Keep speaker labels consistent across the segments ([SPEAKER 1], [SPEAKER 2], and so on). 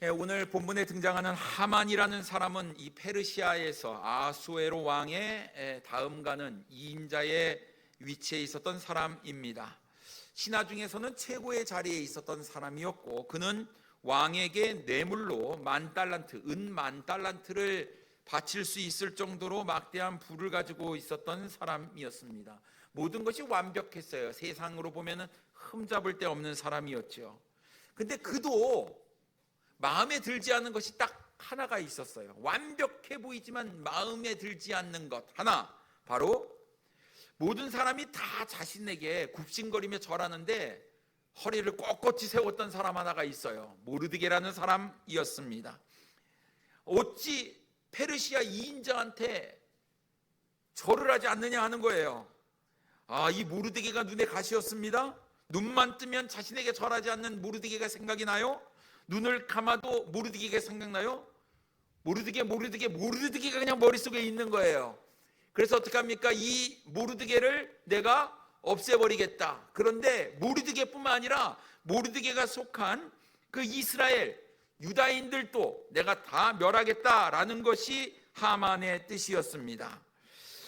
[SPEAKER 1] 오늘 본문에 등장하는 하만이라는 사람은 이 페르시아에서 아수에로 왕의 다음가는 2인자의 위치에 있었던 사람입니다. 신하 중에서는 최고의 자리에 있었던 사람이었고, 그는 왕에게 뇌물로 10,000달란트, 은 10,000달란트를 바칠 수 있을 정도로 막대한 부를 가지고 있었던 사람이었습니다. 모든 것이 완벽했어요. 세상으로 보면 흠잡을 데 없는 사람이었죠. 근데 그도 마음에 들지 않는 것이 딱 하나가 있었어요. 완벽해 보이지만 마음에 들지 않는 것 하나, 바로 모든 사람이 다 자신에게 굽신거리며 절하는데 허리를 꼿꼿이 세웠던 사람 하나가 있어요. 모르드게라는 사람이었습니다. 어찌 페르시아 2인자한테 절을 하지 않느냐 하는 거예요. 이 모르드게가 눈에 가시였습니다. 눈만 뜨면 자신에게 절하지 않는 모르드게가 생각이 나요? 눈을 감아도 모르드게가 생각나요? 모르드게가 그냥 머릿속에 있는 거예요. 그래서 어떻게 합니까? 이 모르드게를 내가 없애버리겠다. 그런데 모르드게뿐만 아니라 모르드게가 속한 그 이스라엘 유다인들도 내가 다 멸하겠다라는 것이 하만의 뜻이었습니다.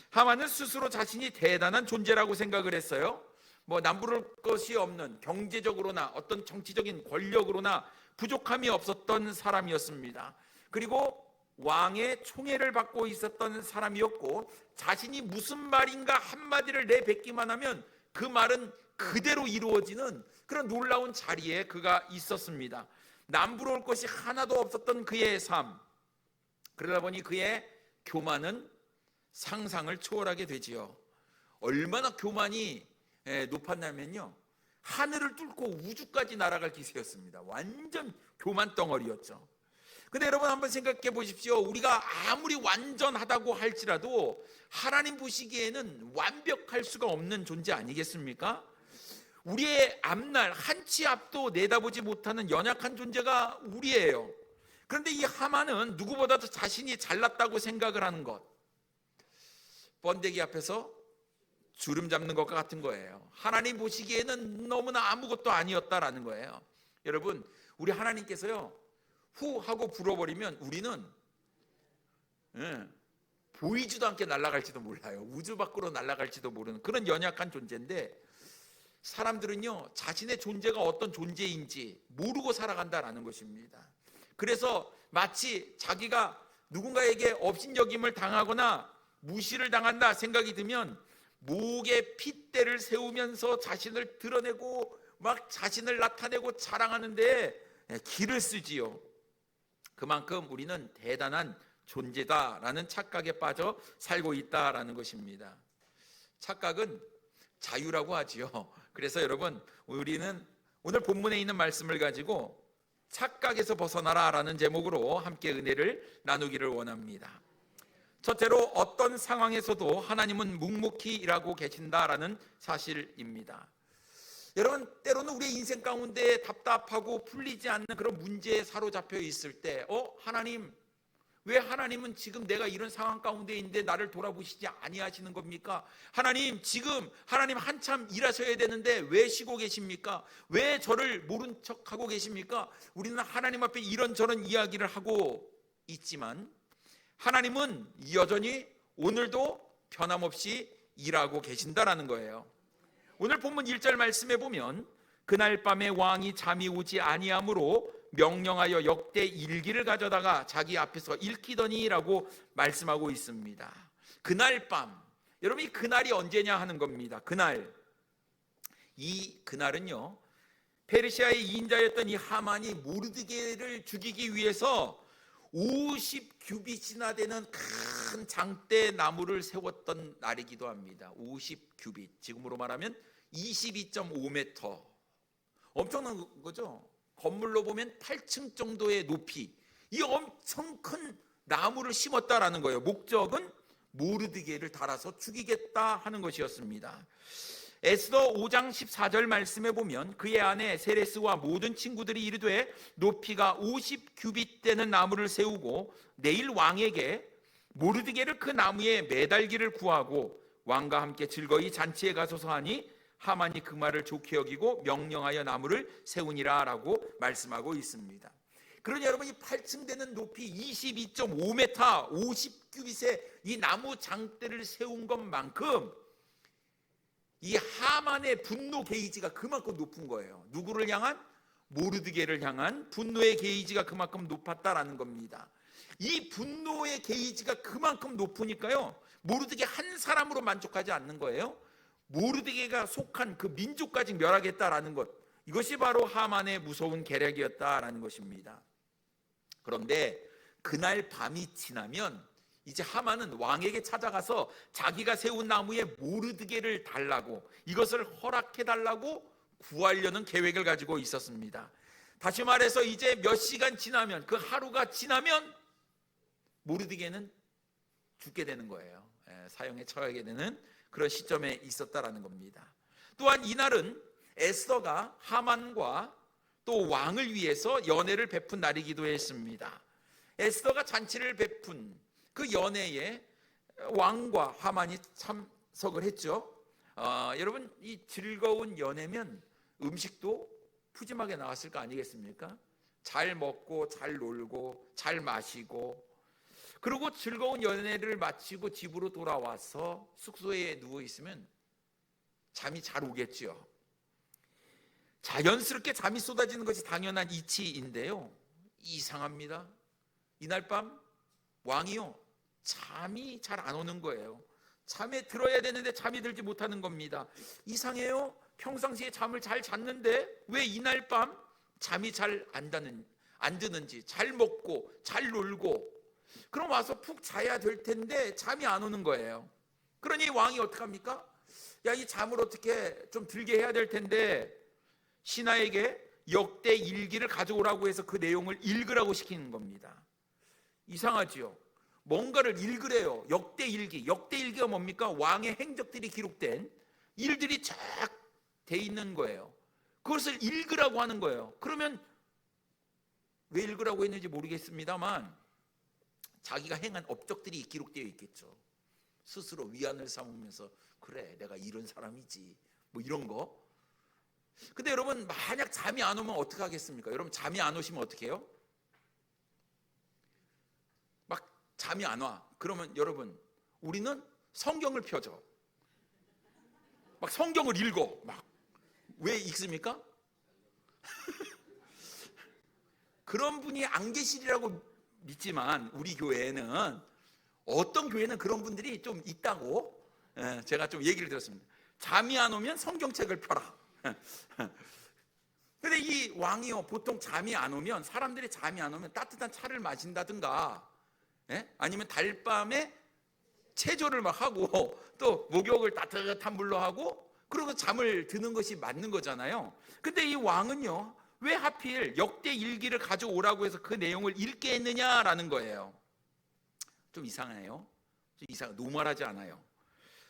[SPEAKER 1] 하만은 스스로 자신이 대단한 존재라고 생각을 했어요. 남부를 것이 없는, 경제적으로나 어떤 정치적인 권력으로나 부족함이 없었던 사람이었습니다. 그리고 왕의 총애를 받고 있었던 사람이었고, 자신이 무슨 말인가 한마디를 내뱉기만 하면 그 말은 그대로 이루어지는 그런 놀라운 자리에 그가 있었습니다. 남부러울 것이 하나도 없었던 그의 삶, 그러다 보니 그의 교만은 상상을 초월하게 되지요. 얼마나 교만이 높았냐면요, 하늘을 뚫고 우주까지 날아갈 기세였습니다. 완전 교만 덩어리였죠. 근데 여러분 한번 생각해 보십시오. 우리가 아무리 완전하다고 할지라도 하나님 보시기에는 완벽할 수가 없는 존재 아니겠습니까? 우리의 앞날 한 치 앞도 내다보지 못하는 연약한 존재가 우리예요. 그런데 이 하만은 누구보다도 자신이 잘났다고 생각을 하는 것, 번데기 앞에서 주름 잡는 것과 같은 거예요. 하나님 보시기에는 너무나 아무것도 아니었다라는 거예요. 여러분, 우리 하나님께서요, 후 하고 불어버리면 우리는 보이지도 않게 날아갈지도 몰라요. 우주 밖으로 날아갈지도 모르는 그런 연약한 존재인데, 사람들은요, 자신의 존재가 어떤 존재인지 모르고 살아간다라는 것입니다. 그래서 마치 자기가 누군가에게 업신여김을 당하거나 무시를 당한다 생각이 들면 목에 핏대를 세우면서 자신을 드러내고 막 자신을 나타내고 자랑하는데 기를 쓰지요. 그만큼 우리는 대단한 존재다라는 착각에 빠져 살고 있다라는 것입니다. 착각은 자유라고 하지요. 그래서 여러분, 우리는 오늘 본문에 있는 말씀을 가지고 착각에서 벗어나라라는 제목으로 함께 은혜를 나누기를 원합니다. 첫째로, 어떤 상황에서도 하나님은 묵묵히 일하고 계신다라는 사실입니다. 여러분, 때로는 우리의 인생 가운데 답답하고 풀리지 않는 그런 문제에 사로잡혀 있을 때, 하나님, 왜 하나님은 지금 내가 이런 상황 가운데 있는데 나를 돌아보시지 아니하시는 겁니까? 하나님, 지금 하나님 한참 일하셔야 되는데 왜 쉬고 계십니까? 왜 저를 모른 척하고 계십니까? 우리는 하나님 앞에 이런저런 이야기를 하고 있지만, 하나님은 여전히 오늘도 변함없이 일하고 계신다라는 거예요. 오늘 본문 1절 말씀에 보면, 그날 밤에 왕이 잠이 오지 아니하므로 명령하여 역대 일기를 가져다가 자기 앞에서 읽히더니라고 말씀하고 있습니다. 그날 밤, 여러분, 이 그날이 언제냐 하는 겁니다. 이 그날은요, 페르시아의 2인자였던 이 하만이 모르드게를 죽이기 위해서 50규빗이나 되는 큰 장대 나무를 세웠던 날이기도 합니다. 50규빗, 지금으로 말하면 22.5m, 엄청난 거죠. 건물로 보면 8층 정도의 높이, 이 엄청 큰 나무를 심었다라는 거예요. 목적은 모르드게를 달아서 죽이겠다 하는 것이었습니다. 에스더 5장 14절 말씀에 보면, 그의 아내 세레스와 모든 친구들이 이르되 높이가 50규빗 되는 나무를 세우고 내일 왕에게 모르드게를 그 나무에 매달기를 구하고 왕과 함께 즐거이 잔치에 가소서 하니, 하만이 그 말을 좋게 여기고 명령하여 나무를 세우니라 라고 말씀하고 있습니다. 그러니 여러분, 이 8층 되는 높이 22.5m 50규빗의 이 나무 장대를 세운 것만큼 이 하만의 분노 게이지가 그만큼 높은 거예요. 누구를 향한? 모르드게를 향한 분노의 게이지가 그만큼 높았다라는 겁니다. 이 분노의 게이지가 그만큼 높으니까요, 모르드게 한 사람으로 만족하지 않는 거예요. 모르드게가 속한 그 민족까지 멸하겠다라는 것, 이것이 바로 하만의 무서운 계략이었다라는 것입니다. 그런데 그날 밤이 지나면 이제 하만은 왕에게 찾아가서 자기가 세운 나무에 모르드게를 달라고, 이것을 허락해 달라고 구하려는 계획을 가지고 있었습니다. 다시 말해서 이제 몇 시간 지나면, 그 하루가 지나면 모르드게는 죽게 되는 거예요. 사형에 처하게 되는 그런 시점에 있었다라는 겁니다. 또한 이날은 에스더가 하만과 또 왕을 위해서 연회를 베푼 날이기도 했습니다. 에스더가 잔치를 베푼 그 연회에 왕과 하만이 참석을 했죠. 여러분, 이 즐거운 연회면 음식도 푸짐하게 나왔을 거 아니겠습니까? 잘 먹고 잘 놀고 잘 마시고, 그리고 즐거운 연회를 마치고 집으로 돌아와서 숙소에 누워 있으면 잠이 잘 오겠죠. 자연스럽게 잠이 쏟아지는 것이 당연한 이치인데요, 이상합니다. 이날 밤 왕이요, 잠이 잘 안 오는 거예요. 잠에 들어야 되는데 잠이 들지 못하는 겁니다. 이상해요. 평상시에 잠을 잘 잤는데 왜 이날 밤 잠이 잘 안 드는지, 잘 먹고 잘 놀고 그럼 와서 푹 자야 될 텐데 잠이 안 오는 거예요. 그러니 왕이 어떡합니까? 야, 이 잠을 어떻게 좀 들게 해야 될 텐데 신하에게 역대 일기를 가져오라고 해서 그 내용을 읽으라고 시키는 겁니다. 이상하지요? 뭔가를 읽으래요. 역대 일기. 역대 일기가 뭡니까? 왕의 행적들이 기록된 일들이 쫙 돼 있는 거예요. 그것을 읽으라고 하는 거예요. 그러면 왜 읽으라고 했는지 모르겠습니다만 자기가 행한 업적들이 기록되어 있겠죠. 스스로 위안을 삼으면서 그래, 내가 이런 사람이지, 뭐 이런 거. 근데 여러분, 만약 잠이 안 오면 어떻게 하겠습니까? 여러분, 잠이 안 오시면 어떻게 해요? 막 잠이 안 와. 그러면 여러분, 우리는 성경을 펴죠. 막 성경을 읽어. 막 왜 읽습니까? 그런 분이 안 계시리라고 믿지만 우리 교회에는, 어떤 교회는 그런 분들이 좀 있다고 제가 좀 얘기를 들었습니다. 잠이 안 오면 성경책을 펴라. 근데 이 왕이요, 보통 잠이 안 오면, 사람들이 잠이 안 오면 따뜻한 차를 마신다든가, 아니면 달밤에 체조를 막 하고 또 목욕을 따뜻한 물로 하고 그러고 잠을 드는 것이 맞는 거잖아요. 근데 이 왕은요, 왜 하필 역대 일기를 가져오라고 해서 그 내용을 읽게 했느냐라는 거예요. 좀 이상해요. 노멀하지 않아요.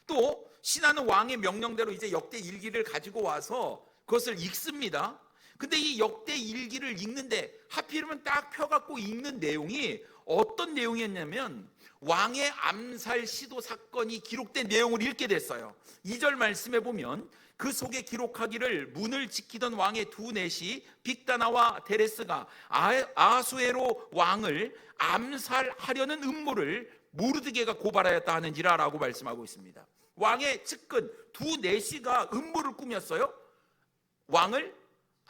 [SPEAKER 1] 또 신하는 왕의 명령대로 이제 역대 일기를 가지고 와서 그것을 읽습니다. 근데 이 역대 일기를 읽는데 하필이면 딱 펴갖고 읽는 내용이 어떤 내용이었냐면 왕의 암살 시도 사건이 기록된 내용을 읽게 됐어요. 2절 말씀에 보면 그 속에 기록하기를 문을 지키던 왕의 두 넷이 빅다나와 데레스가 아하수에로 왕을 암살하려는 음모를 모르드게가 고발하였다 하는지라 라고 말씀하고 있습니다. 왕의 측근 두 넷이가 음모를 꾸몄어요. 왕을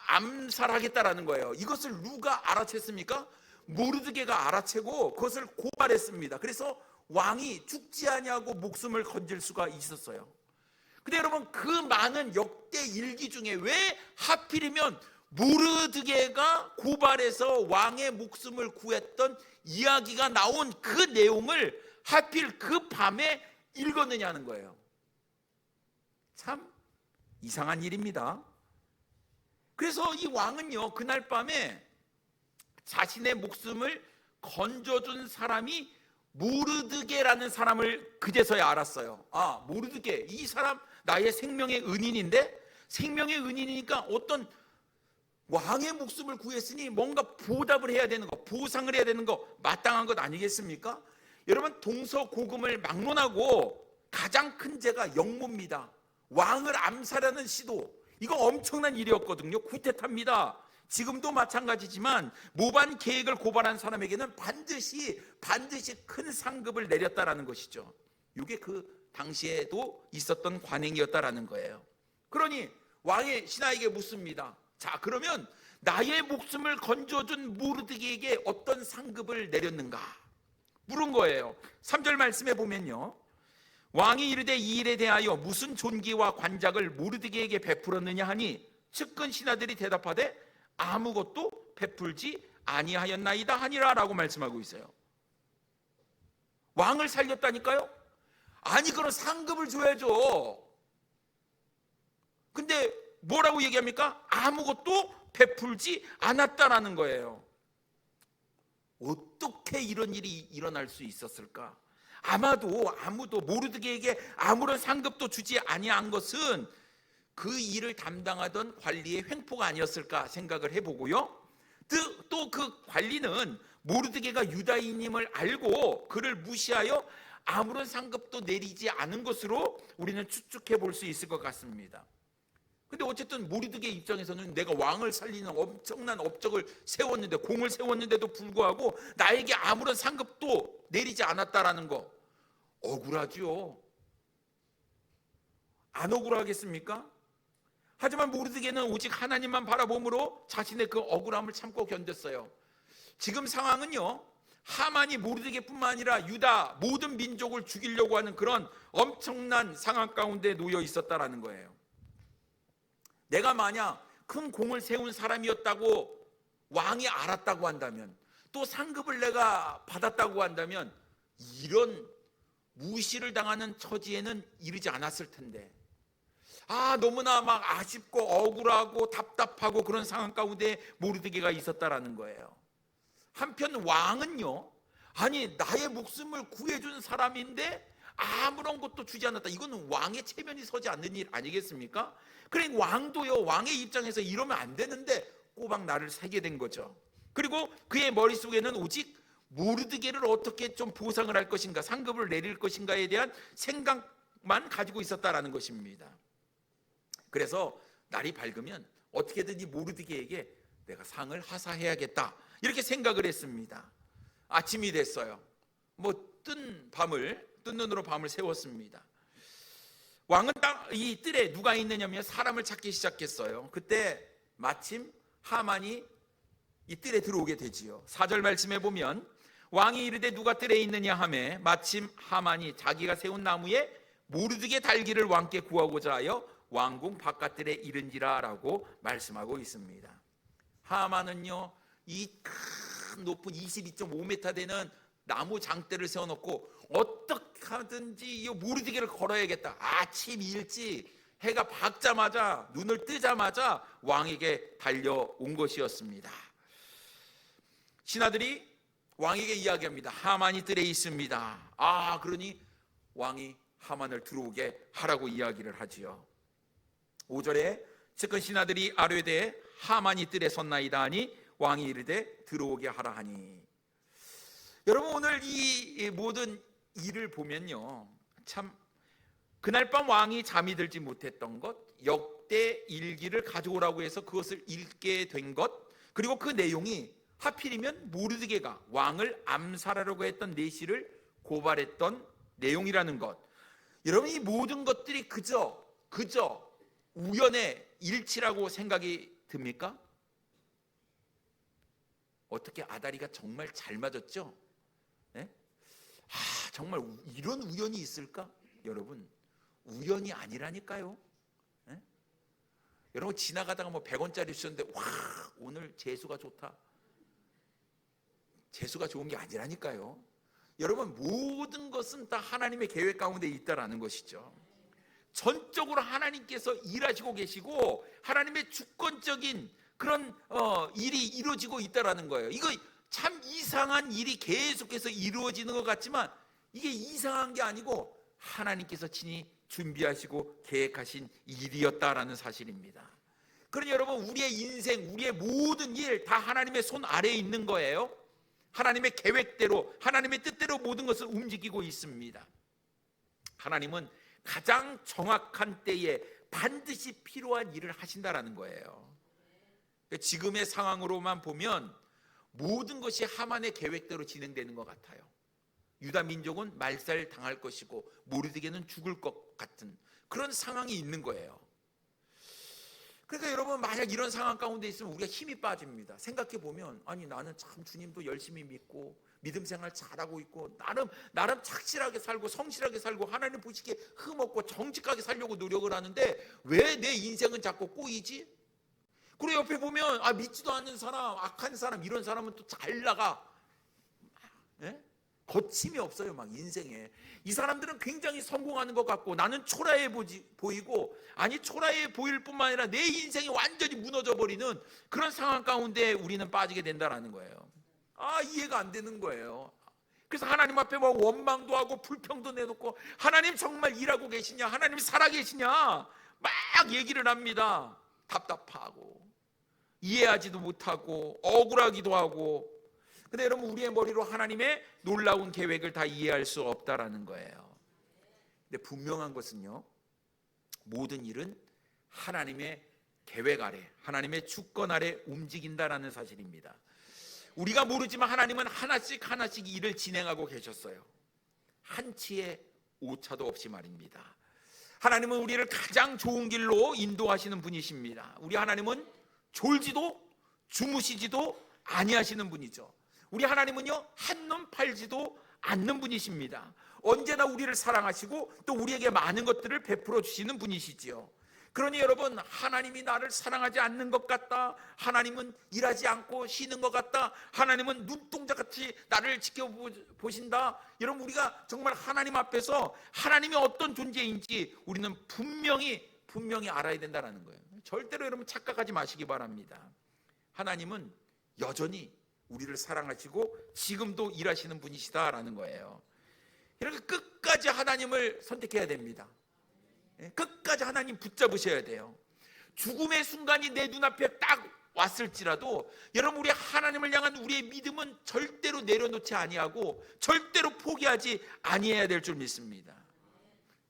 [SPEAKER 1] 암살하겠다라는 거예요. 이것을 누가 알아챘습니까? 모르드게가 알아채고 그것을 고발했습니다. 그래서 왕이 죽지 아니하고 목숨을 건질 수가 있었어요. 근데 여러분, 그 많은 역대 일기 중에 왜 하필이면 모르드게가 고발해서 왕의 목숨을 구했던 이야기가 나온 그 내용을 하필 그 밤에 읽었느냐는 거예요. 참 이상한 일입니다. 그래서 이 왕은요, 그날 밤에 자신의 목숨을 건져준 사람이 모르드게라는 사람을 그제서야 알았어요. 아, 모르드게, 이 사람 나의 생명의 은인인데, 생명의 은인이니까 어떤 왕의 목숨을 구했으니 뭔가 보답을 해야 되는 거, 보상을 해야 되는 거, 마땅한 것 아니겠습니까? 여러분, 동서고금을 막론하고 가장 큰 죄가 역모입니다. 왕을 암살하는 시도, 이거 엄청난 일이었거든요. 구태타입니다. 지금도 마찬가지지만 모반 계획을 고발한 사람에게는 반드시 큰 상급을 내렸다라는 것이죠. 이게 그 당시에도 있었던 관행이었다라는 거예요. 그러니 왕의 신하에게 묻습니다. 자, 그러면 나의 목숨을 건져준 모르드게에게 어떤 상급을 내렸는가 물은 거예요. 3절 말씀에 보면요, 왕이 이르되 이 일에 대하여 무슨 존귀와 관작을 모르드게에게 베풀었느냐 하니 측근 신하들이 대답하되 아무것도 베풀지 아니하였나이다 하니라 라고 말씀하고 있어요. 왕을 살렸다니까요? 아니, 그럼 상급을 줘야죠. 근데 뭐라고 얘기합니까? 아무것도 베풀지 않았다라는 거예요. 어떻게 이런 일이 일어날 수 있었을까? 아무도 모르드게에게 아무런 상급도 주지 아니한 것은 그 일을 담당하던 관리의 횡포가 아니었을까 생각을 해보고요, 또 그 관리는 모르드게가 유다인임을 알고 그를 무시하여 아무런 상급도 내리지 않은 것으로 우리는 추측해 볼 수 있을 것 같습니다. 근데 어쨌든 모르드게 입장에서는 내가 왕을 살리는 엄청난 업적을 세웠는데, 공을 세웠는데도 불구하고 나에게 아무런 상급도 내리지 않았다라는 거, 억울하죠. 안 억울하겠습니까? 하지만 모르드게는 오직 하나님만 바라봄으로 자신의 그 억울함을 참고 견뎠어요. 지금 상황은요, 하만이 모르드게뿐만 아니라 유다 모든 민족을 죽이려고 하는 그런 엄청난 상황 가운데 놓여 있었다라는 거예요. 내가 만약 큰 공을 세운 사람이었다고 왕이 알았다고 한다면, 또 상급을 내가 받았다고 한다면 이런 무시를 당하는 처지에는 이르지 않았을 텐데, 너무나 막 아쉽고 억울하고 답답하고 그런 상황 가운데 모르드게가 있었다라는 거예요. 한편 왕은요, 아니 나의 목숨을 구해준 사람인데 아무런 것도 주지 않았다. 이거는 왕의 체면이 서지 않는 일 아니겠습니까? 그러니까 왕도요, 왕의 입장에서 이러면 안 되는데 꼬박 나를 살게 된 거죠. 그리고 그의 머릿속에는 오직 모르드게를 어떻게 좀 보상을 할 것인가, 상급을 내릴 것인가에 대한 생각만 가지고 있었다라는 것입니다. 그래서 날이 밝으면 어떻게든 이 모르드게에게 내가 상을 하사해야겠다, 이렇게 생각을 했습니다. 아침이 됐어요. 뜬 눈으로 밤을 새웠습니다. 왕은 이 뜰에 누가 있느냐며 사람을 찾기 시작했어요. 그때 마침 하만이 이 뜰에 들어오게 되지요. 4절 말씀에 보면 왕이 이르되 누가 뜰에 있느냐 하매 마침 하만이 자기가 세운 나무에 모르드게 달기를 왕께 구하고자 하여 왕궁 바깥뜰에 이른지라 라고 말씀하고 있습니다. 하만은요, 이 큰 높은 22.5m 되는 나무 장대를 세워놓고 어떻게 하든지 이 모르드게를 걸어야겠다. 아침 일찍 해가 밝자마자, 눈을 뜨자마자 왕에게 달려온 것이었습니다. 신하들이 왕에게 이야기합니다. 하만이 뜰에 있습니다. 그러니 왕이 하만을 들어오게 하라고 이야기를 하지요. 5절에 측근 신하들이 아뢰되 하만이 뜰에 섰나이다 하니 왕이 이르되 들어오게 하라 하니. 여러분, 오늘 이 모든 일을 보면요, 참 그날 밤 왕이 잠이 들지 못했던 것, 역대 일기를 가져오라고 해서 그것을 읽게 된 것, 그리고 그 내용이 하필이면 모르드게가 왕을 암살하려고 했던 내시를 고발했던 내용이라는 것. 여러분, 이 모든 것들이 그저 우연의 일치라고 생각이 듭니까? 어떻게 아다리가 정말 잘 맞았죠? 네? 정말 이런 우연이 있을까? 여러분, 우연이 아니라니까요. 네? 여러분, 지나가다가 100원짜리 주셨는데 오늘 재수가 좋다, 재수가 좋은 게 아니라니까요. 여러분, 모든 것은 다 하나님의 계획 가운데 있다라는 것이죠. 전적으로 하나님께서 일하시고 계시고 하나님의 주권적인 그런 일이 이루어지고 있다라는 거예요. 이거 참 이상한 일이 계속해서 이루어지는 것 같지만 이게 이상한 게 아니고 하나님께서 친히 준비하시고 계획하신 일이었다라는 사실입니다. 그러니 여러분, 우리의 인생, 우리의 모든 일 다 하나님의 손 아래에 있는 거예요. 하나님의 계획대로, 하나님의 뜻대로 모든 것을 움직이고 있습니다. 하나님은 가장 정확한 때에 반드시 필요한 일을 하신다라는 거예요. 지금의 상황으로만 보면 모든 것이 하만의 계획대로 진행되는 것 같아요. 유다 민족은 말살 당할 것이고 모르드게는 죽을 것 같은 그런 상황이 있는 거예요. 그러니까 여러분, 만약 이런 상황 가운데 있으면 우리가 힘이 빠집니다. 생각해 보면, 아니 나는 참 주님도 열심히 믿고 믿음 생활 잘하고 있고 나름 착실하게 살고 성실하게 살고 하나님 보시기에 흠없고 정직하게 살려고 노력을 하는데 왜 내 인생은 자꾸 꼬이지? 그리고 옆에 보면 믿지도 않는 사람, 악한 사람, 이런 사람은 또 잘 나가. 예? 거침이 없어요. 막 인생에 이 사람들은 굉장히 성공하는 것 같고 나는 초라해 보이고, 아니 초라해 보일 뿐만 아니라 내 인생이 완전히 무너져 버리는 그런 상황 가운데 우리는 빠지게 된다는 거예요. 이해가 안 되는 거예요. 그래서 하나님 앞에 막 원망도 하고 불평도 내놓고, 하나님 정말 일하고 계시냐, 하나님 살아계시냐 막 얘기를 합니다. 답답하고 이해하지도 못하고 억울하기도 하고. 근데 여러분, 우리의 머리로 하나님의 놀라운 계획을 다 이해할 수 없다라는 거예요. 근데 분명한 것은요, 모든 일은 하나님의 계획 아래, 하나님의 주권 아래 움직인다라는 사실입니다. 우리가 모르지만 하나님은 하나씩 하나씩 일을 진행하고 계셨어요. 한치의 오차도 없이 말입니다. 하나님은 우리를 가장 좋은 길로 인도하시는 분이십니다. 우리 하나님은 졸지도 주무시지도 아니하시는 분이죠. 우리 하나님은요, 한눈 팔지도 않는 분이십니다. 언제나 우리를 사랑하시고 또 우리에게 많은 것들을 베풀어 주시는 분이시지요. 그러니 여러분, 하나님이 나를 사랑하지 않는 것 같다, 하나님은 일하지 않고 쉬는 것 같다, 하나님은 눈동자같이 나를 지켜보신다, 여러분, 우리가 정말 하나님 앞에서 하나님이 어떤 존재인지 우리는 분명히 알아야 된다는 거예요. 절대로 여러분 착각하지 마시기 바랍니다. 하나님은 여전히 우리를 사랑하시고 지금도 일하시는 분이시다라는 거예요. 이렇게 끝까지 하나님을 선택해야 됩니다. 끝까지 하나님 붙잡으셔야 돼요. 죽음의 순간이 내 눈앞에 딱 왔을지라도 여러분, 우리 하나님을 향한 우리의 믿음은 절대로 내려놓지 아니하고 절대로 포기하지 아니해야 될 줄 믿습니다.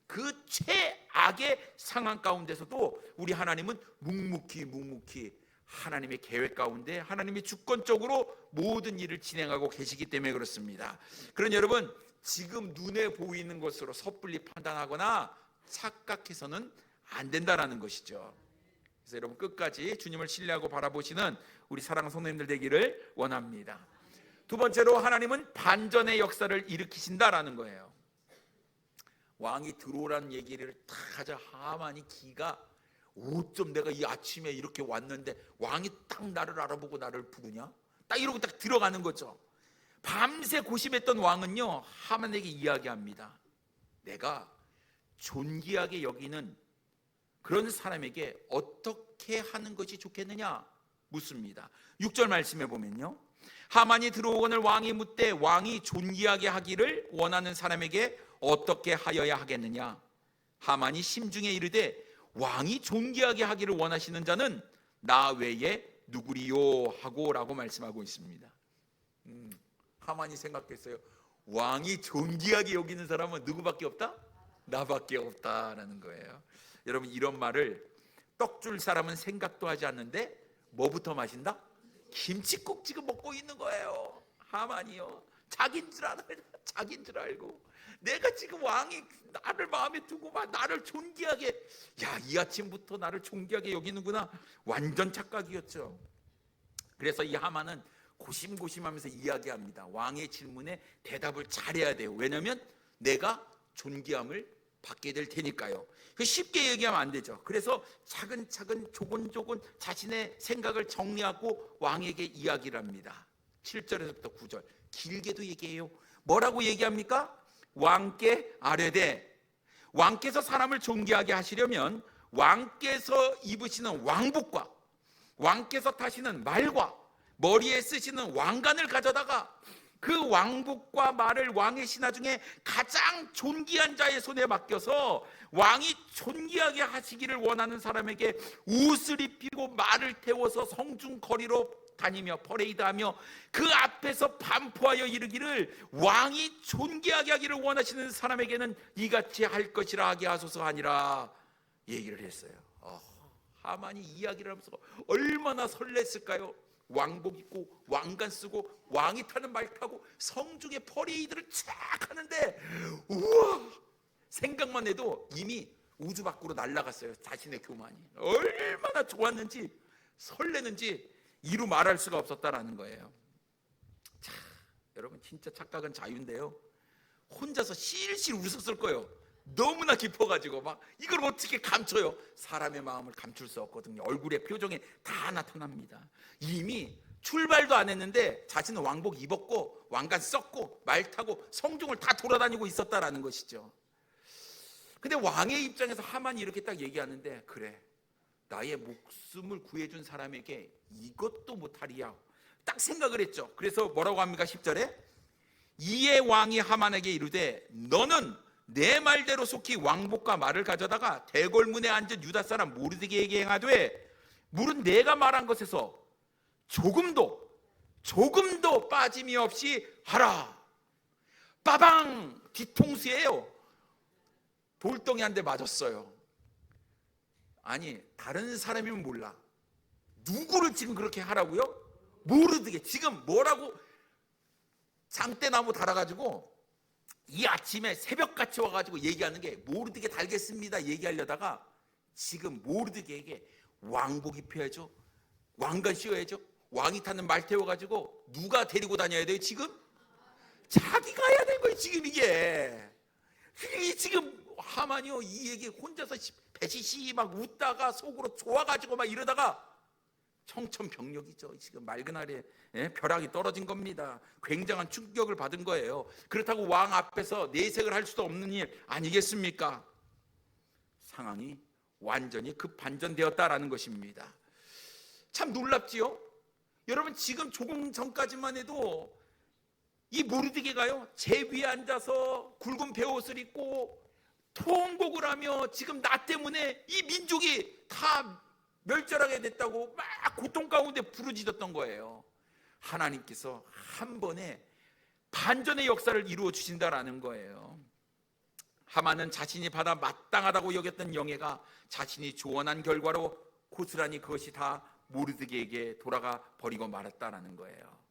[SPEAKER 1] 그 최악의 상황 가운데서도 우리 하나님은 묵묵히 하나님의 계획 가운데 하나님이 주권적으로 모든 일을 진행하고 계시기 때문에 그렇습니다. 그러니 여러분, 지금 눈에 보이는 것으로 섣불리 판단하거나 착각해서는 안 된다라는 것이죠. 그래서 여러분, 끝까지 주님을 신뢰하고 바라보시는 우리 사랑하는 성도님들 되기를 원합니다. 두 번째로, 하나님은 반전의 역사를 일으키신다라는 거예요. 왕이 들어오라는 얘기를 다 하자 하만이 기가 어쩜 내가 이 아침에 이렇게 왔는데 왕이 딱 나를 알아보고 나를 부르냐? 딱 이러고 딱 들어가는 거죠. 밤새 고심했던 왕은요, 하만에게 이야기합니다. 내가 존귀하게 여기는 그런 사람에게 어떻게 하는 것이 좋겠느냐 묻습니다. 6절 말씀에 보면요, 하만이 들어오거늘 왕이 묻되 왕이 존귀하게 하기를 원하는 사람에게 어떻게 하여야 하겠느냐? 하만이 심중에 이르되 왕이 존귀하게 하기를 원하시는 자는 나 외에 누구리요 하고 라고 말씀하고 있습니다. 하만이 생각했어요. 왕이 존귀하게 여기는 사람은 누구밖에 없다? 나밖에 없다라는 거예요. 여러분, 이런 말을 떡 줄 사람은 생각도 하지 않는데 뭐부터 마신다? 김치국 지금 먹고 있는 거예요. 하만이요, 자기인 줄 알고 내가 지금 왕이 나를 마음에 두고 막 나를 존귀하게, 이 아침부터 나를 존귀하게 여기는구나, 완전 착각이었죠. 그래서 이 하만은 고심고심하면서 이야기합니다. 왕의 질문에 대답을 잘해야 돼요. 왜냐하면 내가 존귀함을 받게 될 테니까요. 쉽게 얘기하면 안 되죠. 그래서 차근차근 조곤조곤 자신의 생각을 정리하고 왕에게 이야기를 합니다. 7절에서부터 9절 길게도 얘기해요. 뭐라고 얘기합니까? 왕께 아뢰되, 왕께서 사람을 존귀하게 하시려면 왕께서 입으시는 왕복과 왕께서 타시는 말과 머리에 쓰시는 왕관을 가져다가 그 왕복과 말을 왕의 신하 중에 가장 존귀한 자의 손에 맡겨서 왕이 존귀하게 하시기를 원하는 사람에게 옷을 입히고 말을 태워서 성중 거리로 다니며 퍼레이드하며 그 앞에서 반포하여 이르기를 왕이 존귀하게 하기를 원하시는 사람에게는 이같이 할 것이라 하게 하소서 하니라 얘기를 했어요. 하만이 이야기를 하면서 얼마나 설렜을까요? 왕복 입고 왕관 쓰고 왕이 타는 말 타고 성중에 퍼레이드를 쫙 하는데, 우와, 생각만 해도 이미 우주 밖으로 날아갔어요. 자신의 교만이 얼마나 좋았는지 설레는지 이루 말할 수가 없었다라는 거예요. 자, 여러분, 진짜 착각은 자유인데요, 혼자서 실실 웃었을 거예요. 너무나 깊어가지고 막 이걸 어떻게 감춰요? 사람의 마음을 감출 수 없거든요. 얼굴의 표정에 다 나타납니다. 이미 출발도 안 했는데 자신은 왕복 입었고 왕관 썼고 말 타고 성중을 다 돌아다니고 있었다라는 것이죠. 근데 왕의 입장에서 하만이 이렇게 딱 얘기하는데, 그래, 나의 목숨을 구해준 사람에게 이것도 못하리야, 딱 생각을 했죠. 그래서 뭐라고 합니까? 10절에 이에 왕이 하만에게 이르되 너는 내 말대로 속히 왕복과 말을 가져다가 대궐문에 앉은 유다 사람 모르드게에게 행하되 물은 내가 말한 것에서 조금도 빠짐이 없이 하라. 빠방, 뒤통수예요. 돌덩이 한 대 맞았어요. 아니, 다른 사람이면 몰라, 누구를 지금 그렇게 하라고요? 모르드게 지금 뭐라고 장대나무 달아가지고 이 아침에 새벽같이 와가지고 얘기하는 게 모르드게 달겠습니다 얘기하려다가 지금 모르드게에게 왕복 입혀야죠, 왕관 씌워야죠, 왕이 타는 말 태워가지고 누가 데리고 다녀야 돼요? 지금 자기가 해야 되는 거예요. 지금 이게 지금 하만이요, 이 얘기 혼자서 배시시 막 웃다가 속으로 좋아가지고 막 이러다가 청천벽력이죠. 지금 맑은 하루에 벼락이 떨어진 겁니다. 굉장한 충격을 받은 거예요. 그렇다고 왕 앞에서 내색을 할 수도 없는 일 아니겠습니까? 상황이 완전히 급반전되었다라는 것입니다. 참 놀랍지요? 여러분, 지금 조금 전까지만 해도 이 모르드게가요, 제 위에 앉아서 굵은 베옷을 입고 통곡을 하며 지금 나 때문에 이 민족이 다 멸절하게 됐다고 막 고통 가운데 부르짖었던 거예요. 하나님께서 한 번에 반전의 역사를 이루어 주신다라는 거예요. 하만은 자신이 받아 마땅하다고 여겼던 영예가 자신이 조언한 결과로 고스란히 그것이 다 모르드게에게 돌아가 버리고 말았다라는 거예요.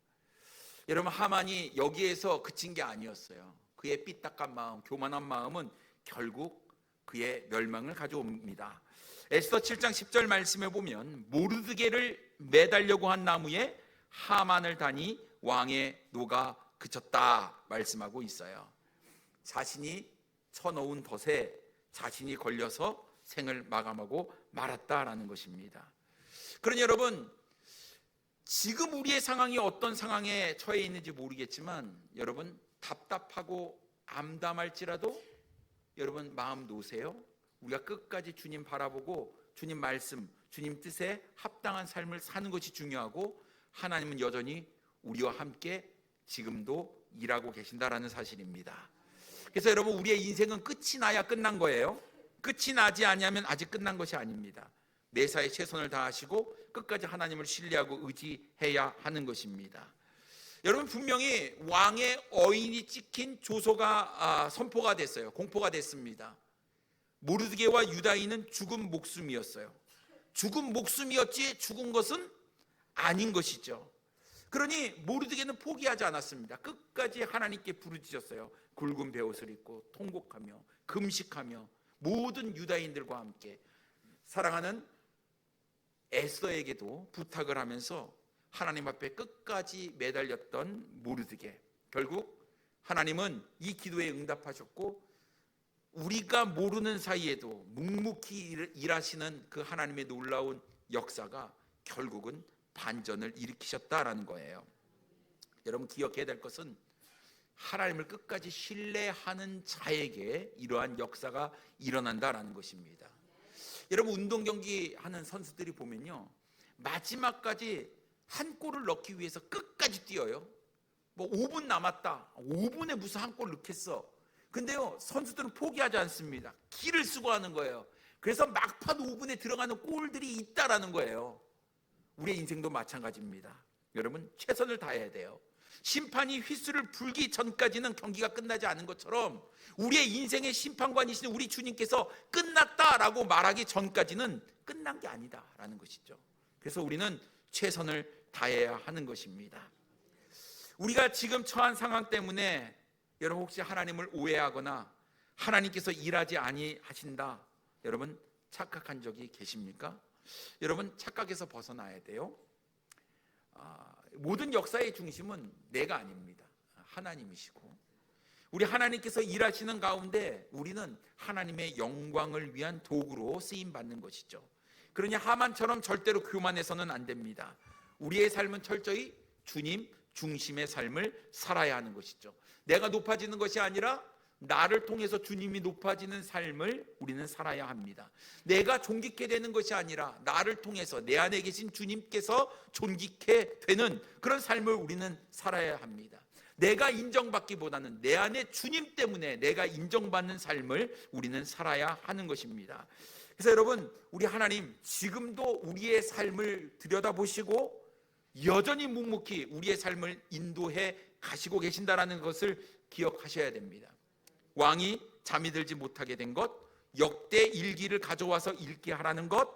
[SPEAKER 1] 여러분, 하만이 여기에서 그친 게 아니었어요. 그의 삐딱한 마음, 교만한 마음은 결국 그의 멸망을 가져옵니다. 에스더 7장 10절 말씀에 보면 모르드게를 매달려고 한 나무에 하만을 다니 왕의 노가 그쳤다 말씀하고 있어요. 자신이 쳐놓은 덫에 자신이 걸려서 생을 마감하고 말았다라는 것입니다. 그러니 여러분, 지금 우리의 상황이 어떤 상황에 처해 있는지 모르겠지만 여러분, 답답하고 암담할지라도 여러분 마음 놓으세요. 우리가 끝까지 주님 바라보고 주님 말씀, 주님 뜻에 합당한 삶을 사는 것이 중요하고, 하나님은 여전히 우리와 함께 지금도 일하고 계신다라는 사실입니다. 그래서 여러분, 우리의 인생은 끝이 나야 끝난 거예요. 끝이 나지 않으면 아직 끝난 것이 아닙니다. 매사에 최선을 다하시고 끝까지 하나님을 신뢰하고 의지해야 하는 것입니다. 여러분, 분명히 왕의 어인이 찍힌 조서가 선포가 됐어요. 공포가 됐습니다. 모르드게와 유다인은 죽은 목숨이었어요. 죽은 목숨이었지 죽은 것은 아닌 것이죠. 그러니 모르드게는 포기하지 않았습니다. 끝까지 하나님께 부르짖었어요. 굵은 베옷을 입고 통곡하며 금식하며 모든 유다인들과 함께 사랑하는 에스더에게도 부탁을 하면서 하나님 앞에 끝까지 매달렸던 모르드게, 결국 하나님은 이 기도에 응답하셨고 우리가 모르는 사이에도 묵묵히 일하시는 그 하나님의 놀라운 역사가 결국은 반전을 일으키셨다라는 거예요. 여러분, 기억해야 될 것은 하나님을 끝까지 신뢰하는 자에게 이러한 역사가 일어난다라는 것입니다. 여러분, 운동 경기 하는 선수들이 보면요, 마지막까지 한 골을 넣기 위해서 끝까지 뛰어요. 뭐 5분 남았다, 5분에 무슨 한 골 넣겠어. 근데요, 선수들은 포기하지 않습니다. 기를 쓰고 하는 거예요. 그래서 막판 5분에 들어가는 골들이 있다라는 거예요. 우리의 인생도 마찬가지입니다. 여러분, 최선을 다해야 돼요. 심판이 휘슬을 불기 전까지는 경기가 끝나지 않은 것처럼 우리의 인생의 심판관이신 우리 주님께서 끝났다라고 말하기 전까지는 끝난 게 아니다라는 것이죠. 그래서 우리는 최선을 다해야 하는 것입니다. 우리가 지금 처한 상황 때문에 여러분 혹시 하나님을 오해하거나 하나님께서 일하지 아니하신다, 여러분 착각한 적이 계십니까? 여러분 착각에서 벗어나야 돼요. 모든 역사의 중심은 내가 아닙니다. 하나님이시고 우리 하나님께서 일하시는 가운데 우리는 하나님의 영광을 위한 도구로 쓰임받는 것이죠. 그러니 하만처럼 절대로 교만해서는 안 됩니다. 우리의 삶은 철저히 주님 중심의 삶을 살아야 하는 것이죠. 내가 높아지는 것이 아니라 나를 통해서 주님이 높아지는 삶을 우리는 살아야 합니다. 내가 존귀케 되는 것이 아니라 나를 통해서 내 안에 계신 주님께서 존귀케 되는 그런 삶을 우리는 살아야 합니다. 내가 인정받기보다는 내 안에 주님 때문에 내가 인정받는 삶을 우리는 살아야 하는 것입니다. 그래서 여러분, 우리 하나님 지금도 우리의 삶을 들여다보시고 여전히 묵묵히 우리의 삶을 인도해 가시고 계신다는 것을 기억하셔야 됩니다. 왕이 잠이 들지 못하게 된 것, 역대 일기를 가져와서 읽게 하라는 것,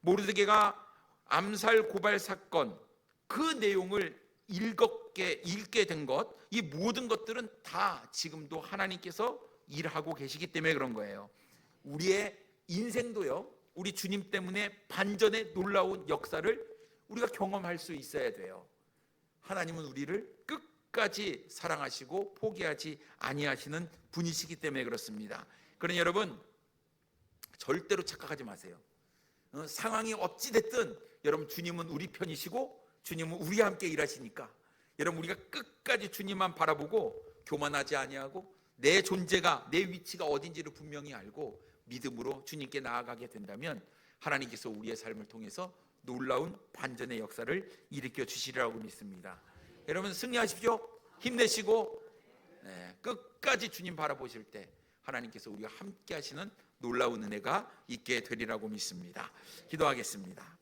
[SPEAKER 1] 모르드게가 암살 고발 사건 그 내용을 읽게 된 것, 이 모든 것들은 다 지금도 하나님께서 일하고 계시기 때문에 그런 거예요. 우리의 인생도요, 우리 주님 때문에 반전의 놀라운 역사를 우리가 경험할 수 있어야 돼요. 하나님은 우리를 끝까지 사랑하시고 포기하지 아니하시는 분이시기 때문에 그렇습니다. 그러니 여러분 절대로 착각하지 마세요. 상황이 어찌 됐든 여러분 주님은 우리 편이시고 주님은 우리와 함께 일하시니까 여러분 우리가 끝까지 주님만 바라보고 교만하지 아니하고 내 존재가 내 위치가 어딘지를 분명히 알고 믿음으로 주님께 나아가게 된다면 하나님께서 우리의 삶을 통해서 놀라운 반전의 역사를 일으켜 주시리라고 믿습니다. 여러분 승리하십시오. 힘내시고 끝까지 주님 바라보실 때 하나님께서 우리와 함께 하시는 놀라운 은혜가 있게 되리라고 믿습니다. 기도하겠습니다.